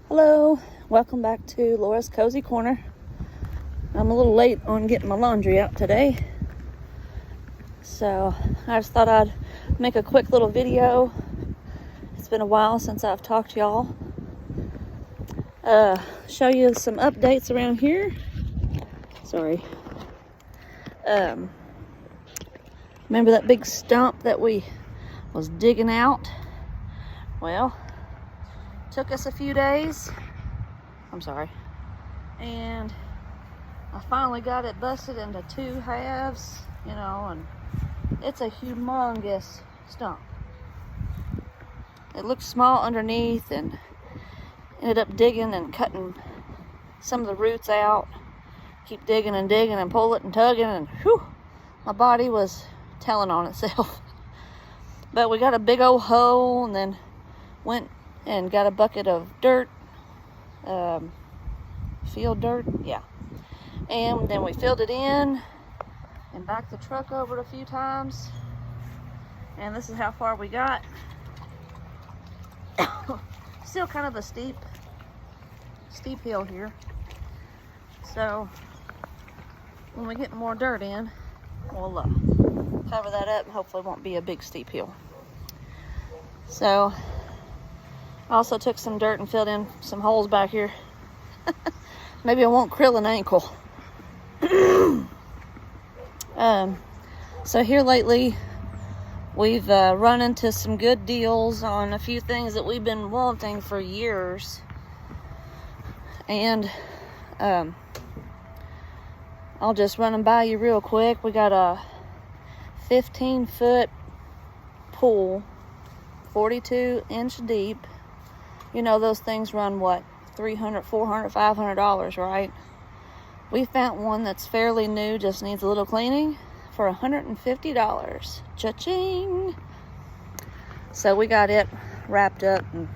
Hello, welcome back to Laura's Cozy Corner. I'm a little late on getting my laundry out today, so I just thought I'd make a quick little video. It's been a while since I've talked to y'all. Show you some updates around here. Sorry. Remember that big stump that we was digging out? Well, took us a few days. I'm sorry. And I finally got it busted into two halves, and it's a humongous stump. It looked small underneath and ended up digging and cutting some of the roots out. Keep digging and digging and pull it and tugging, and whew, my body was telling on itself. But we got a big old hole and then went and got a bucket of dirt, field dirt, yeah. And then we filled it in and backed the truck over it a few times. And this is how far we got. Still kind of a steep hill here. So when we get more dirt in, we'll cover that up and hopefully it won't be a big steep hill. So I also took some dirt and filled in some holes back here. Maybe I won't krill an ankle. So here lately, we've run into some good deals on a few things that we've been wanting for years. And I'll just run them by you real quick. We got a 15-foot pool, 42-inch deep. You know, those things run what? $300, $400, $500, right? We found one that's fairly new, just needs a little cleaning, for $150. Cha-ching! So we got it wrapped up, and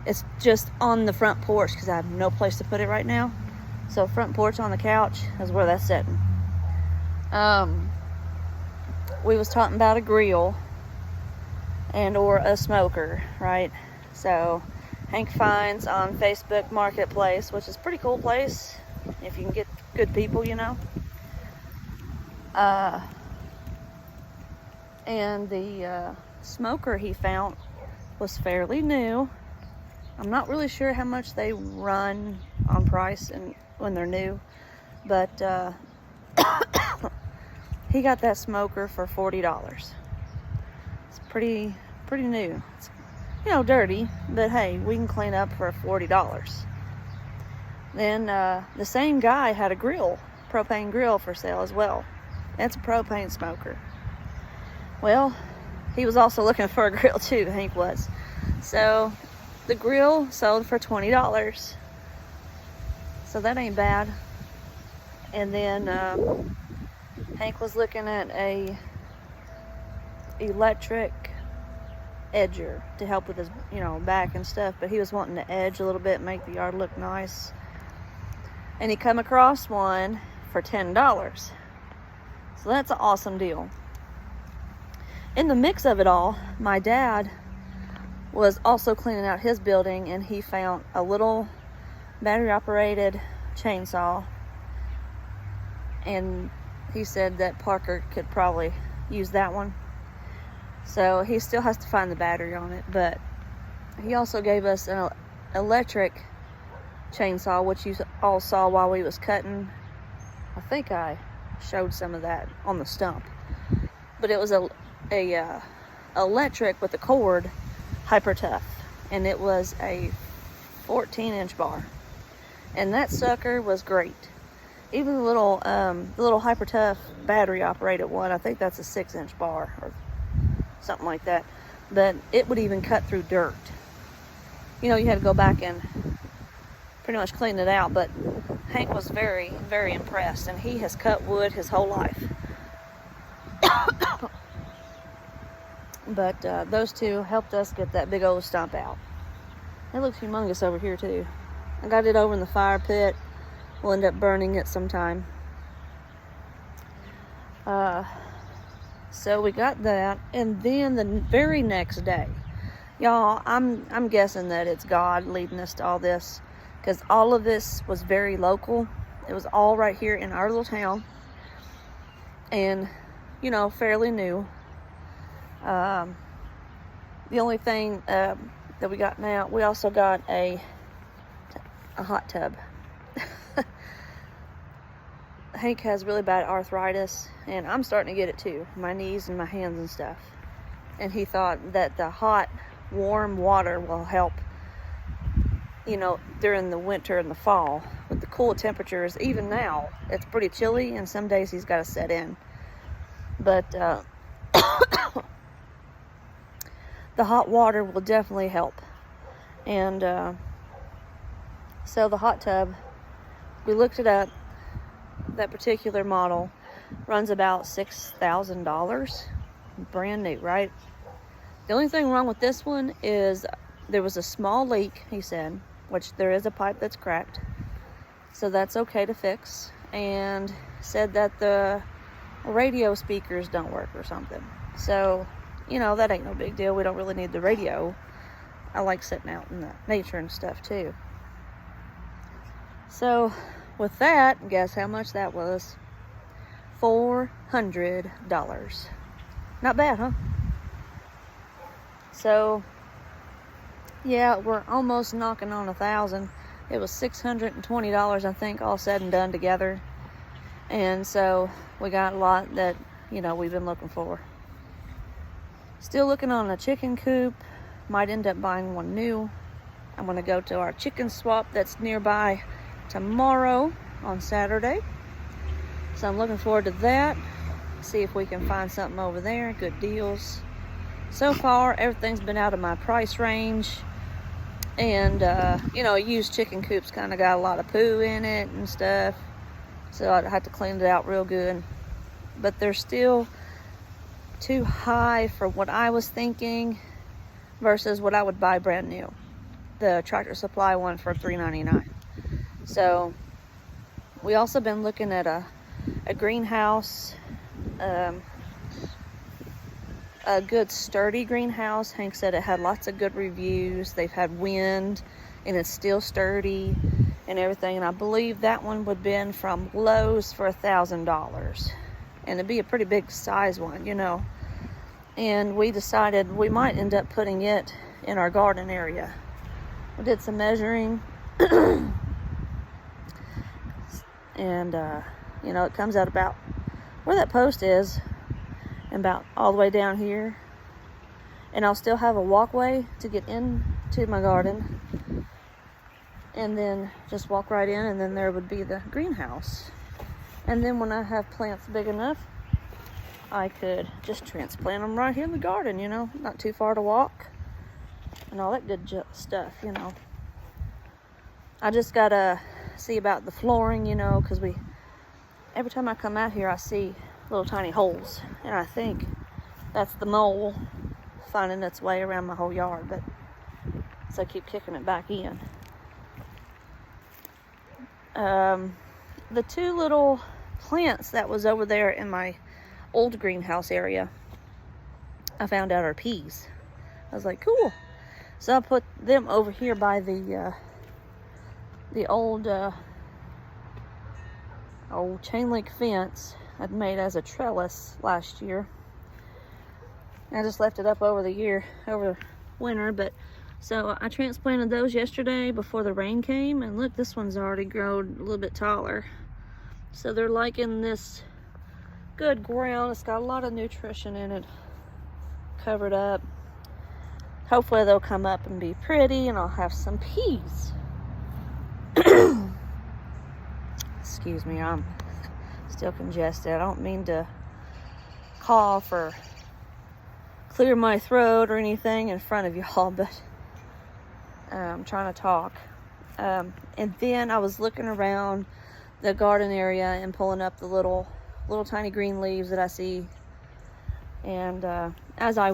it's just on the front porch because I have no place to put it right now. So front porch on the couch is where that's sitting. We was talking about a grill and or a smoker, right? So Hank finds on Facebook Marketplace, which is a pretty cool place if you can get good people, and the smoker he found was fairly new. I'm not really sure how much they run on price and when they're new, but he got that smoker for $40. It's pretty new. It's dirty, but hey, we can clean up for $40. Then the same guy had a grill, propane grill for sale as well. That's a propane smoker. Well, he was also looking for a grill too, Hank was. So the grill sold for $20. So that ain't bad. And then Hank was looking at a electric edger to help with his back and stuff, but he was wanting to edge a little bit, make the yard look nice, and he come across one for $10. So that's an awesome deal. In the mix of it all, my dad was also cleaning out his building, and he found a little battery operated chainsaw, and he said that Parker could probably use that one. So he still has to find the battery on it, but he also gave us an electric chainsaw, which you all saw while we was cutting. I think I showed some of that on the stump, but it was a electric with a cord, hyper tough, and it was a 14-inch bar, and that sucker was great. Even the little hyper tough battery operated one, I think that's a 6-inch bar or something like that, but it would even cut through dirt. You had to go back and pretty much clean it out, but Hank was very, very impressed, and he has cut wood his whole life. But those two helped us get that big old stump out. It looks humongous over here too. I got it over in the fire pit. We'll end up burning it sometime. So we got that, and then the very next day, Y'all, I'm guessing that it's God leading us to all this, because all of this was very local. It was all right here in our little town, and you know, fairly new. The only thing that we got now, we also got a hot tub. Hank has really bad arthritis, and I'm starting to get it too, my knees and my hands and stuff. And he thought that the hot, warm water will help, you know, during the winter and the fall. With the cool temperatures, even now, it's pretty chilly, and some days he's got to set in. But the hot water will definitely help. And so the hot tub, we looked it up. That particular model runs about $6,000. Brand new, right? The only thing wrong with this one is there was a small leak, he said, which there is a pipe that's cracked. So that's okay to fix. And said that the radio speakers don't work or something. So, you know, that ain't no big deal. We don't really need the radio. I like sitting out in the nature and stuff too. So with that, guess how much that was? $400. Not bad, huh? So yeah, we're almost knocking on 1,000. It was $620, I think, all said and done together. And so we got a lot that, you know, we've been looking for. Still looking on a chicken coop. Might end up buying one new. I'm going to go to our chicken swap that's nearby tomorrow on Saturday. So I'm looking forward to that. See if we can find something over there. Good deals. So far, everything's been out of my price range. And, you know, used chicken coops kind of got a lot of poo in it and stuff. So I'd have to clean it out real good. But they're still too high for what I was thinking versus what I would buy brand new. The Tractor Supply one for $3.99. So we also been looking at a greenhouse, a good sturdy greenhouse. Hank said it had lots of good reviews. They've had wind and it's still sturdy and everything. And I believe that one would have been from Lowe's for $1,000. And it'd be a pretty big size one, you know. And we decided we might end up putting it in our garden area. We did some measuring. And, you know, it comes out about where that post is, and about all the way down here. And I'll still have a walkway to get into my garden. And then just walk right in, and then there would be the greenhouse. And then when I have plants big enough, I could just transplant them right here in the garden, you know, not too far to walk. And all that good stuff, you know. I just gotta see about the flooring, you know, because every time I come out here, I see little tiny holes. And I think that's the mole finding its way around my whole yard. But so I keep kicking it back in. The two little plants that was over there in my old greenhouse area, I found out are peas. I was like, cool. So I put them over here by the old chain link fence I'd made as a trellis last year. And I just left it up over winter, but so I transplanted those yesterday before the rain came, and look, this one's already grown a little bit taller. So they're liking this good ground. It's got a lot of nutrition in it, covered up. Hopefully they'll come up and be pretty, and I'll have some peas. Excuse me, I'm still congested. I don't mean to cough or clear my throat or anything in front of y'all, but I'm trying to talk. And then I was looking around the garden area and pulling up the little tiny green leaves that I see. And as I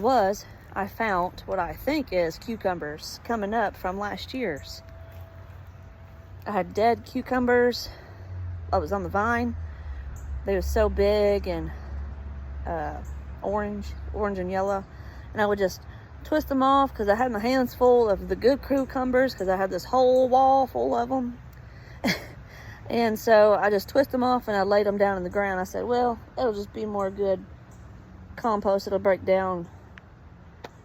found what I think is cucumbers coming up from last year's. I had dead cucumbers. I was on the vine. They were so big and orange and yellow. And I would just twist them off because I had my hands full of the good cucumbers because I had this whole wall full of them. And so I just twist them off and I laid them down in the ground. I said, well, it'll just be more good compost. It'll break down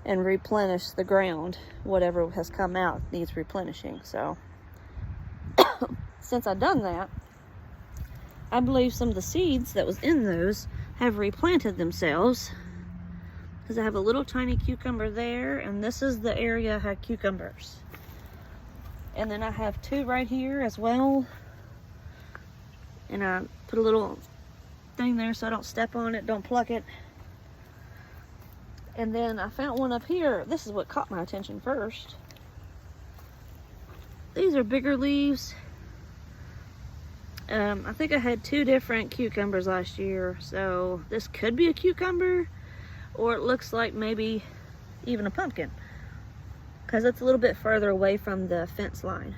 and replenish the ground. Whatever has come out needs replenishing. So since I've done that, I believe some of the seeds that was in those have replanted themselves, because I have a little tiny cucumber there, and this is the area I had cucumbers. And then I have 2 right here as well. And I put a little thing there so I don't step on it, don't pluck it. And then I found one up here. This is what caught my attention first. These are bigger leaves. I think I had 2 different cucumbers last year, so this could be a cucumber, or it looks like maybe even a pumpkin, because it's a little bit further away from the fence line.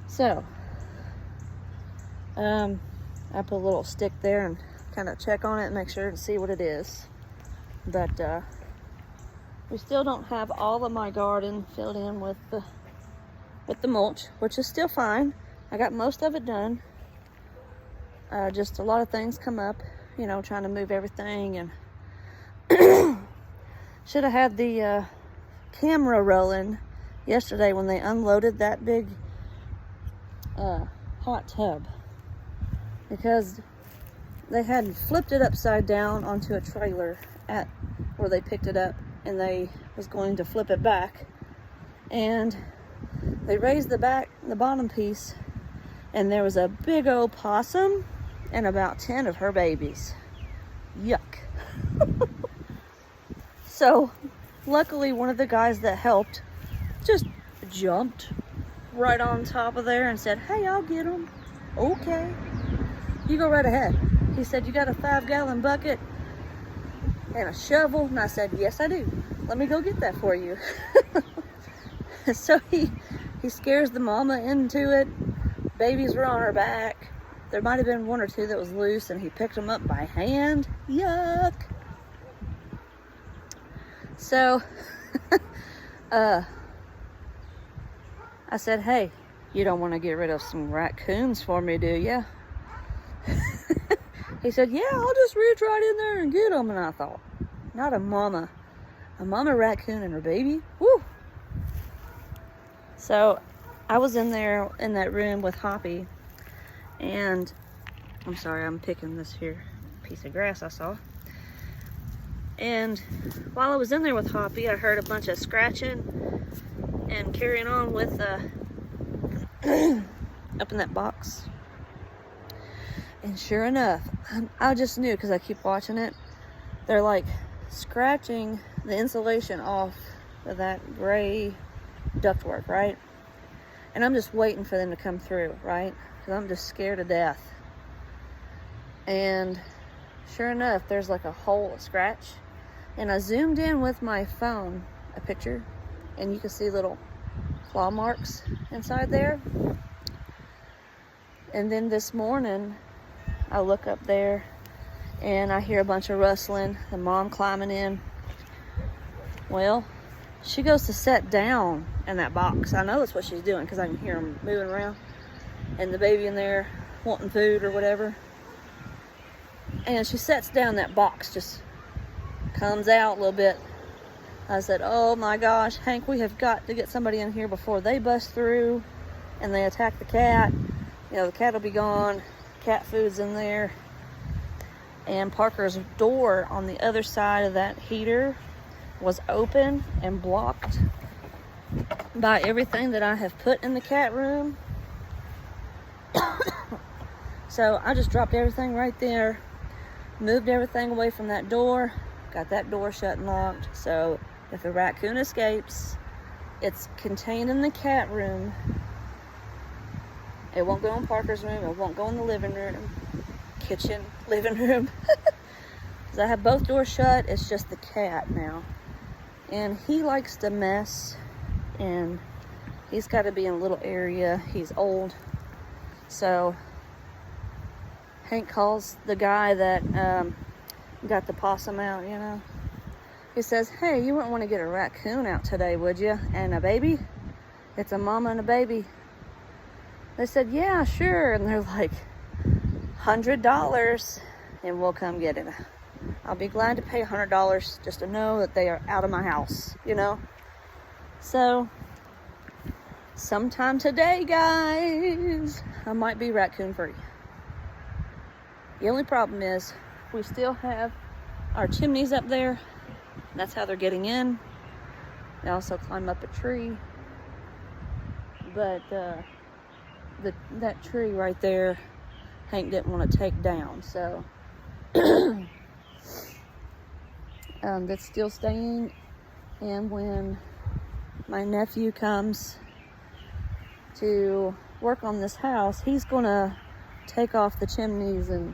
So I put a little stick there and kind of check on it and make sure and see what it is. But we still don't have all of my garden filled in with the mulch, which is still fine. I got most of it done. Just a lot of things come up, you know, trying to move everything, and should have had the camera rolling yesterday when they unloaded that big hot tub, because they had flipped it upside down onto a trailer at where they picked it up, and they was going to flip it back, and they raised the bottom piece, and there was a big old possum and about 10 of her babies. Yuck. So luckily one of the guys that helped just jumped right on top of there and said, hey, I'll get them. Okay, you go right ahead. He said, you got a 5-gallon bucket and a shovel? And I said, yes, I do. Let me go get that for you. So he scares the mama into it. Babies were on her back. There might have been 1 or 2 that was loose, and he picked them up by hand. Yuck. So I said, hey, you don't want to get rid of some raccoons for me, do you? He said, yeah, I'll just reach right in there and get them. And I thought, not a mama raccoon and her baby. Woo. So I was in there in that room with Hoppy, and I'm sorry, I'm picking this here piece of grass I saw. And while I was in there with Hoppy, I heard a bunch of scratching and carrying on with up in that box. And sure enough, I just knew, because I keep watching it, they're like scratching the insulation off of that gray ductwork, right? And I'm just waiting for them to come through, right? Because I'm just scared to death. And sure enough, there's like a hole, a scratch. And I zoomed in with my phone, a picture, and you can see little claw marks inside there. And then this morning, I look up there and I hear a bunch of rustling, the mom climbing in. Well, she goes to sit down in that box. I know that's what she's doing because I can hear them moving around. And the baby in there wanting food or whatever. And she sets down, that box just comes out a little bit. I said, oh my gosh, Hank, we have got to get somebody in here before they bust through and they attack the cat. You know, the cat will be gone. Cat food's in there. And Parker's door on the other side of that heater was open and blocked by everything that I have put in the cat room. So I just dropped everything right there, moved everything away from that door, got that door shut and locked. So if a raccoon escapes, it's contained in the cat room. It won't go in Parker's room. It won't go in the living room, kitchen, living room. Because I have both doors shut. It's just the cat now. And he likes to mess. And he's got to be in a little area. He's old. So Hank calls the guy that got the possum out, you know. He says, hey, you wouldn't want to get a raccoon out today, would you? And a baby? It's a mama and a baby. They said, yeah, sure. And they're like, $100 and we'll come get it. I'll be glad to pay $100 just to know that they are out of my house, you know? So, sometime today, guys, I might be raccoon free. The only problem is we still have our chimneys up there. That's how they're getting in. They also climb up a tree. But that tree right there, Hank didn't want to take down. So that's still staying. And when my nephew comes to work on this house, he's going to take off the chimneys and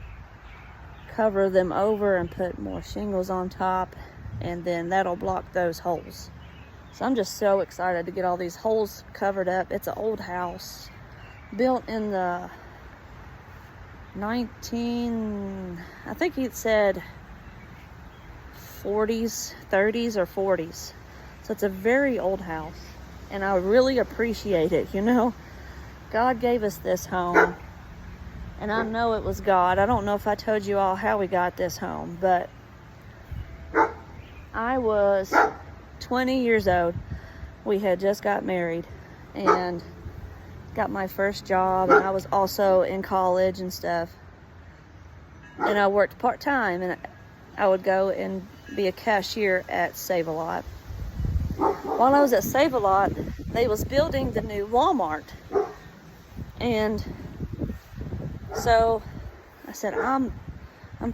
cover them over and put more shingles on top, and then that'll block those holes. So I'm just so excited to get all these holes covered up. It's an old house built in the I think he said 40s, 30s or 40s. So it's a very old house, and I really appreciate it. You know, God gave us this home, and I know it was God. I don't know if I told you all how we got this home, but I was 20 years old. We had just got married and got my first job, and I was also in college and stuff. And I worked part-time, and I would go and be a cashier at Save-A-Lot. While I was at Save-A-Lot, they was building the new Walmart. And so I said, I'm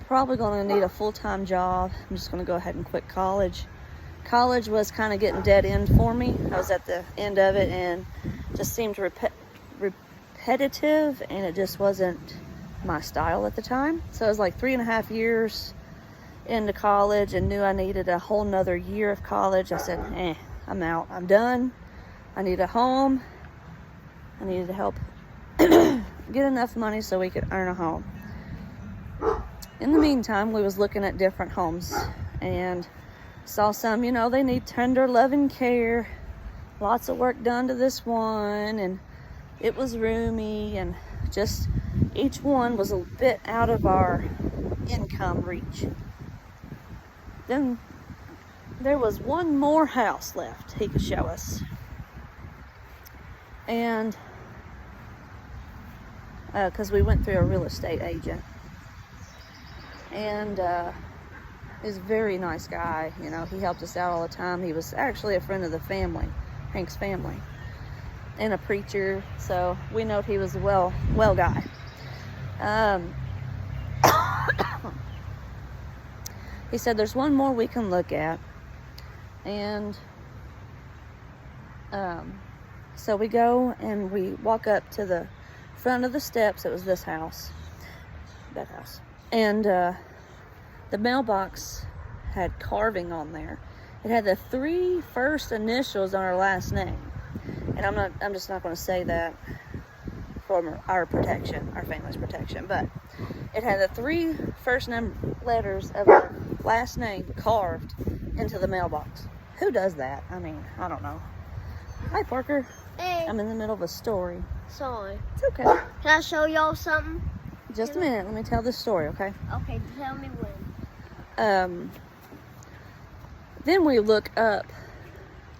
probably going to need a full-time job. I'm just going to go ahead and quit college. College was kind of getting dead end for me. I was at the end of it and just seemed repetitive, and it just wasn't my style at the time. So it was like 3.5 years into college and knew I needed a whole nother year of college. I said, I'm out. I'm done. I need a home. I needed to help get enough money so we could earn a home. In the meantime, we was looking at different homes and saw some, you know, they need tender loving care, lots of work done to this one, and it was roomy, and just each one was a bit out of our income reach. Then there was one more house left he could show us, and because we went through a real estate agent, and he's a very nice guy. You know, he helped us out all the time. He was actually a friend of the family, Hank's family, and a preacher, so we know he was a well guy. He said there's one more we can look at, and so we go and we walk up to the front of the steps. It was this house, that house, and the mailbox had carving on there. It had the 3 first initials on our last name, and I'm just not going to say that for our protection, our family's protection, but it had the 3 first letters of our last name carved into the mailbox. Who does that? I mean, I don't know. Hi, Parker. Hey. I'm in the middle of a story. Sorry. It's okay. Can I show y'all something? Just a minute. Let me tell this story, okay? Okay, tell me when. Then we look up,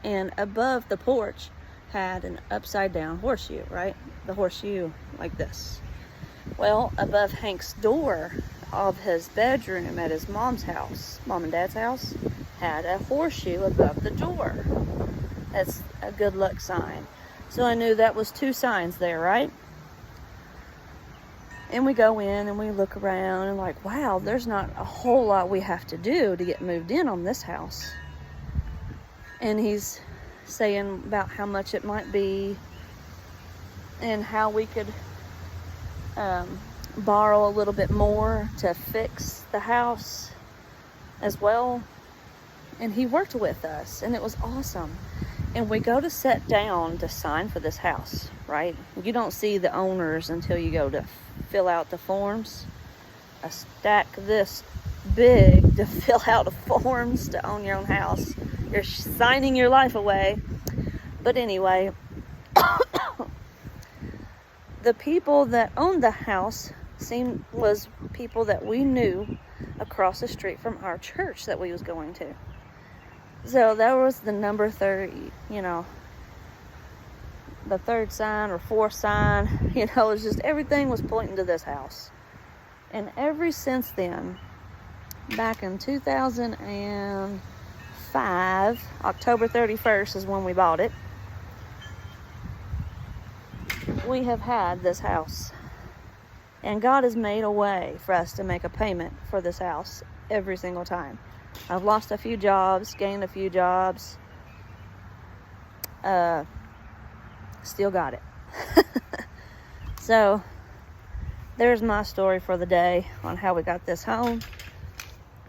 and above the porch had an upside down horseshoe, right? The horseshoe like this. Well, above Hank's door of his bedroom at his mom's house, mom and dad's house, had a horseshoe above the door. That's a good luck sign. So I knew that was 2 signs there, right? And we go in and we look around and like, wow, there's not a whole lot we have to do to get moved in on this house. And he's saying about how much it might be and how we could borrow a little bit more to fix the house as well. And he worked with us, and it was awesome. And we go to sit down to sign for this house, right? You don't see the owners until you go to fill out the forms. I stack this big to fill out forms to own your own house. You're signing your life away. But anyway, the people that owned the house was people that we knew across the street from our church that we was going to. So that was the number 30, the third sign or fourth sign. It's just everything was pointing to this house. And ever since then, back in 2005, October 31st is when we bought it, we have had this house. And God has made a way for us to make a payment for this house every single time. I've lost a few jobs, gained a few jobs. Still got it. So, there's my story for the day on how we got this home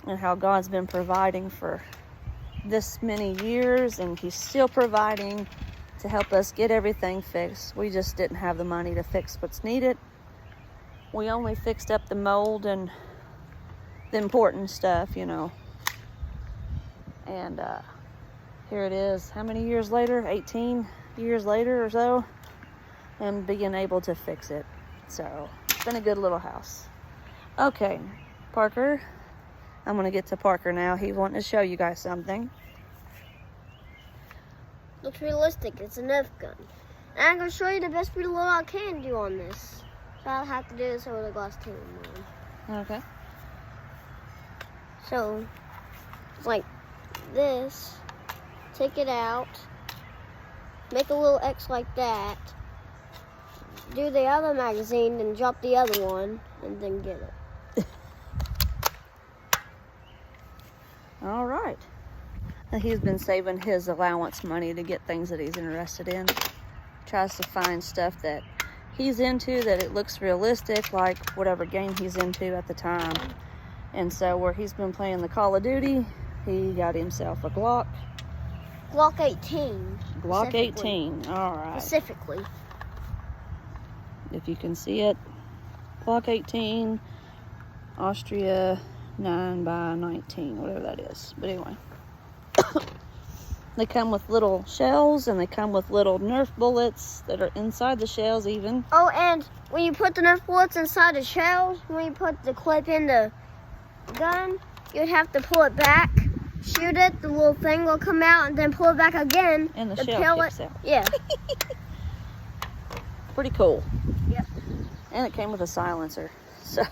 and how God's been providing for this many years, and He's still providing to help us get everything fixed. We just didn't have the money to fix what's needed. We only fixed up the mold and the important stuff, And here it is. How many years later? 18 years later or so. And being able to fix it. So, it's been a good little house. Okay, Parker. I'm going to get to Parker now. He's wanting to show you guys something. Looks realistic. It's a Nerf gun. And I'm going to show you the best reload I can do on this. So I'll have to do this over the glass table. Okay. So, it's like this. Take it out. Make a little X like that. Do the other magazine, then drop the other one, and then get it. All right. And he's been saving his allowance money to get things that he's interested in. Tries to find stuff that he's into, that it looks realistic, like whatever game he's into at the time. And so where he's been playing the Call of Duty, he got himself a Glock. Glock 18. Glock 18, all right. Specifically. If you can see it, Glock 18, Austria 9x19, whatever that is. But anyway, they come with little shells, and they come with little Nerf bullets that are inside the shells even. Oh, and when you put the Nerf bullets inside the shells, when you put the clip in the gun, you'd have to pull it back, shoot it, the little thing will come out, and then pull it back again. And the shell kicks out. Yeah. Pretty cool. Yep. And it came with a silencer, so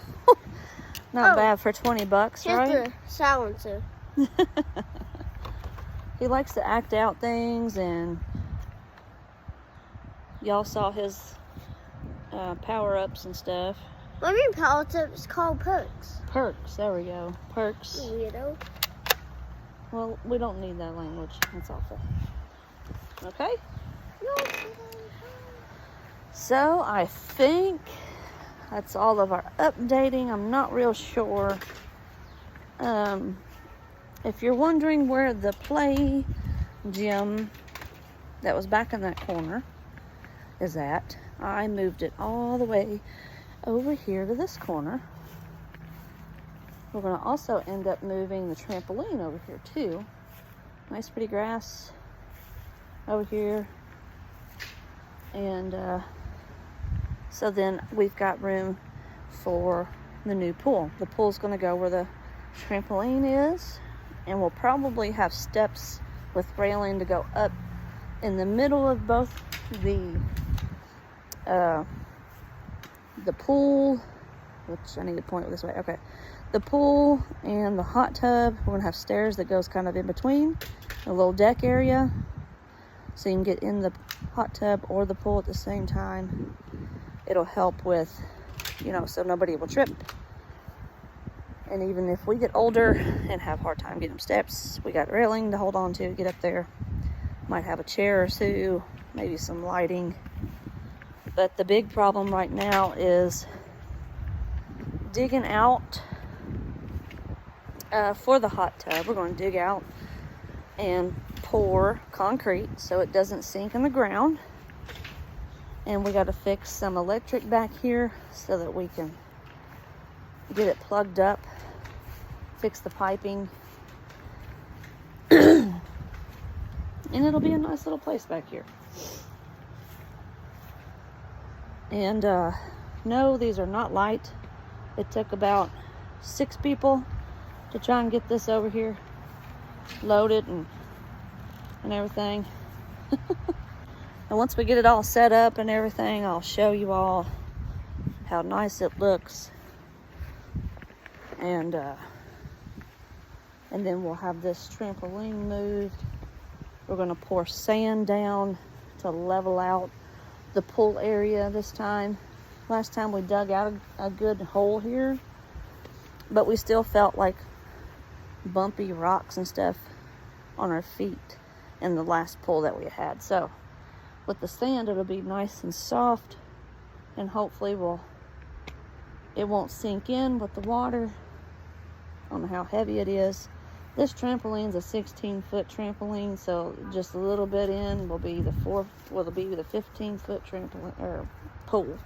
not bad for $20, right? Here's the silencer. He likes to act out things, and y'all saw his power-ups and stuff. What do you mean power-ups? It's called perks. Perks, there we go. Perks. Weirdo. Well, we don't need that language. That's awful. Okay? No. So, I think that's all of our updating. I'm not real sure. If you're wondering where the play gym that was back in that corner is at, I moved it all the way over here to this corner. We're going to also end up moving the trampoline over here too. Nice pretty grass over here. And so then we've got room for the new pool. The pool's going to go where the trampoline is, and we'll probably have steps with railing to go up in the middle of both the pool, which I need to point this way. Okay, the pool and the hot tub. We're gonna have stairs that goes kind of in between, a little deck area, so you can get in the hot tub or the pool at the same time. It'll help with, so nobody will trip. And even if we get older and have a hard time getting steps, we got railing to hold on to get up there. Might have a chair or two, maybe some lighting. But the big problem right now is digging out for the hot tub. We're going to dig out and pour concrete so it doesn't sink in the ground. And we got to fix some electric back here so that we can get it plugged up fix the piping. And it'll be a nice little place back here. And no, these are not light. It took about 6 people to try and get this over here loaded and everything. And once we get it all set up and everything, I'll show you all how nice it looks. And then we'll have this trampoline moved. We're gonna pour sand down to level out the pool area this time. Last time we dug out a good hole here, but we still felt like bumpy rocks and stuff on our feet in the last pool that we had. So with the sand, it'll be nice and soft, and hopefully it won't sink in with the water. I don't know how heavy it is. This trampoline's a 16-foot trampoline, so just a little bit in will be the 15-foot trampoline or pool.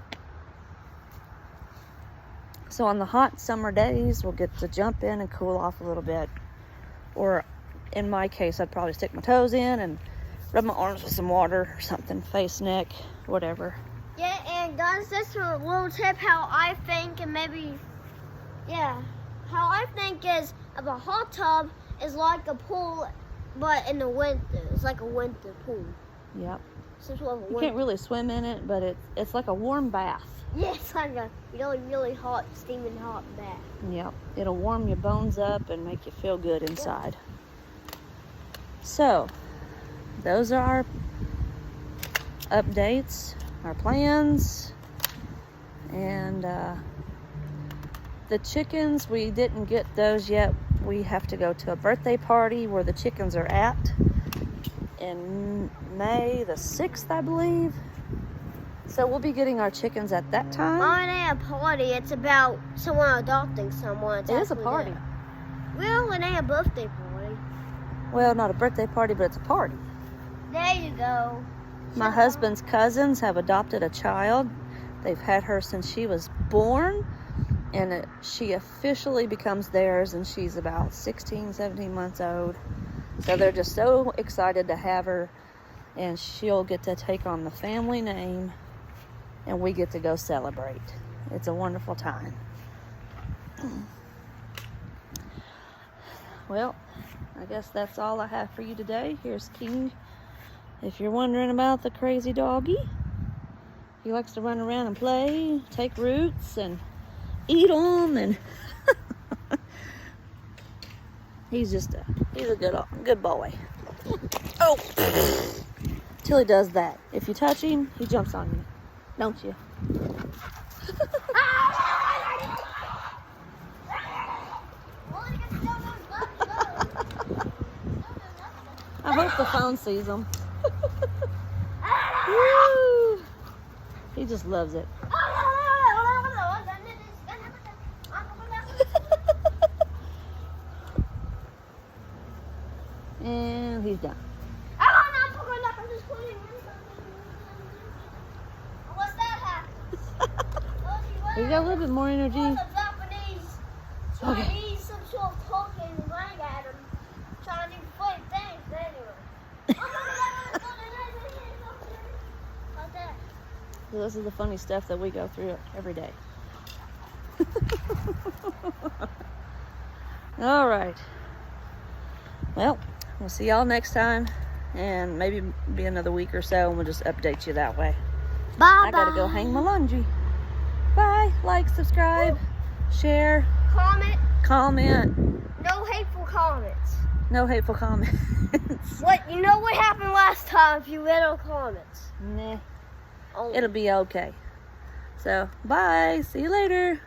So on the hot summer days, we'll get to jump in and cool off a little bit. Or in my case, I'd probably stick my toes in and rub my arms with some water or something, face, neck, whatever. Yeah, and guys, that's a little tip how I think, and maybe, yeah, how I think is of a hot tub is like a pool, but in the winter. It's like a winter pool. Yep. You can't really swim in it, but it's like a warm bath. Yeah, it's like a really, really hot, steaming hot bath. Yep. It'll warm your bones up and make you feel good inside. Yep. So, those are our updates, our plans, and the chickens, we didn't get those yet. We have to go to a birthday party where the chickens are at in May the 6th, I believe. So we'll be getting our chickens at that time. Oh, it ain't a party. It's about someone adopting someone. It is a party. Well, it ain't a birthday party. Well, not a birthday party, but it's a party. There you go. My husband's cousins have adopted a child. They've had her since she was born, and she officially becomes theirs, and she's about 16, 17 months old. So they're just so excited to have her, and she'll get to take on the family name, and we get to go celebrate. It's a wonderful time. Well, I guess that's all I have for you today. Here's King. If you're wondering about the crazy doggy, he likes to run around and play, take roots, and eat them, and he's a good boy. Oh, till he does that. If you touch him, he jumps on you, don't you? I hope the phone sees him. Woo! He just loves it. And he's done. You got a little bit more energy. Okay. Some sort of talking and running at him, trying to do funny things, but anyway. Like that. So this is the funny stuff that we go through every day. All right. Well, we'll see y'all next time, and maybe be another week or so, and we'll just update you that way. Bye. I gotta go hang my laundry. Bye. Like, subscribe, share, comment. No hateful comments. No hateful comments. You know what happened last time if you read our comments? Nah. Oh. It'll be okay. So, bye. See you later.